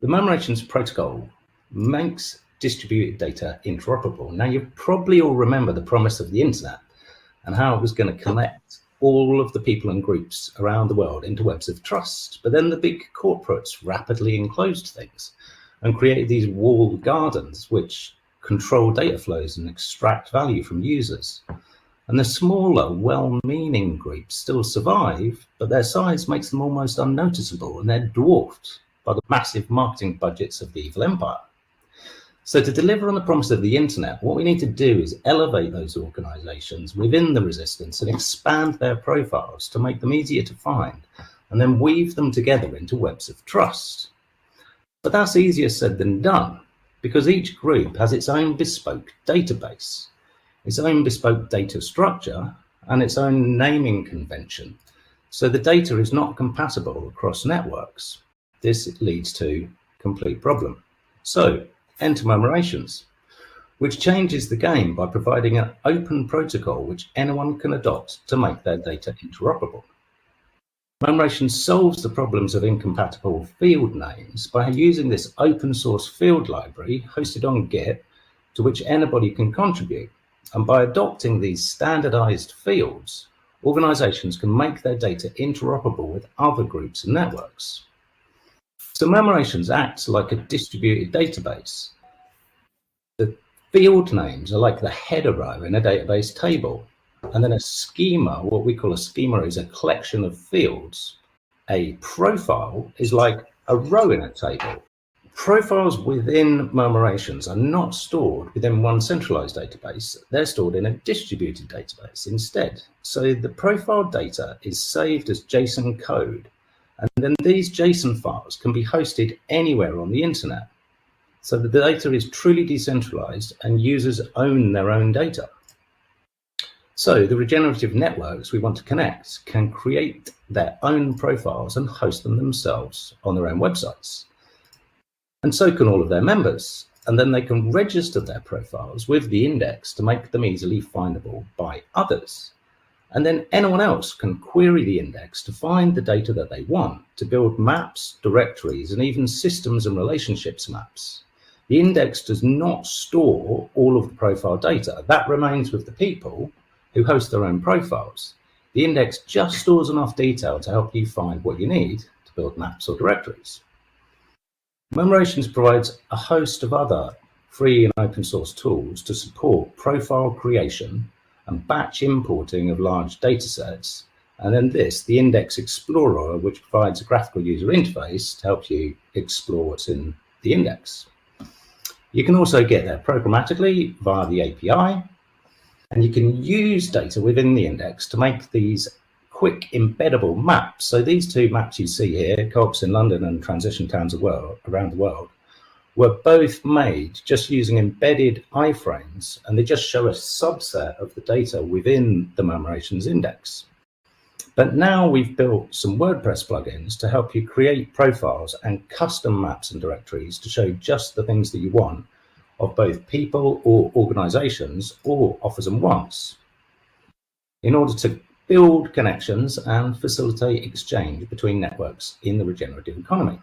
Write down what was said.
The Murmurations protocol makes distributed data interoperable. Now, you probably all remember the promise of the internet and how it was going to connect all of the people and groups around the world into webs of trust. But then the big corporates rapidly enclosed things and created these walled gardens which control data flows and extract value from users. And the smaller, well-meaning groups still survive, but their size makes them almost unnoticeable, and they're dwarfed by the massive marketing budgets of the evil empire. So to deliver on the promise of the internet, what we need to do is elevate those organizations within the resistance and expand their profiles to make them easier to find, and then weave them together into webs of trust. But that's easier said than done, because each group has its own bespoke database, its own bespoke data structure, and its own naming convention. So the data is not compatible across networks. This leads to a complete problem. So enter Murmurations, which changes the game by providing an open protocol which anyone can adopt to make their data interoperable. Murmurations solves the problems of incompatible field names by using this open source field library hosted on Git, to which anybody can contribute. And by adopting these standardized fields, organizations can make their data interoperable with other groups and networks. So Murmurations acts like a distributed database. The field names are like the header row in a database table. And then a schema, what we call a schema, is a collection of fields. A profile is like a row in a table. Profiles within Murmurations are not stored within one centralized database. They're stored in a distributed database instead. So the profile data is saved as JSON code. And then these JSON files can be hosted anywhere on the internet. So the data is truly decentralized and users own their own data. So the regenerative networks we want to connect can create their own profiles and host them themselves on their own websites. And so can all of their members. And then they can register their profiles with the index to make them easily findable by others. And then anyone else can query the index to find the data that they want, to build maps, directories, and even systems and relationships maps. The index does not store all of the profile data. That remains with the people who host their own profiles. The index just stores enough detail to help you find what you need to build maps or directories. Murmurations provides a host of other free and open source tools to support profile creation and batch importing of large data sets. And then the Index Explorer, which provides a graphical user interface to help you explore what's in the index. You can also get there programmatically via the API, and you can use data within the index to make these quick embeddable maps. So these two maps you see here, Co-ops in London and Transition Towns around the world, were both made just using embedded iframes, and they just show a subset of the data within the Murmurations index. But now we've built some WordPress plugins to help you create profiles and custom maps and directories to show just the things that you want of both people or organizations or offers and wants, in order to build connections and facilitate exchange between networks in the regenerative economy.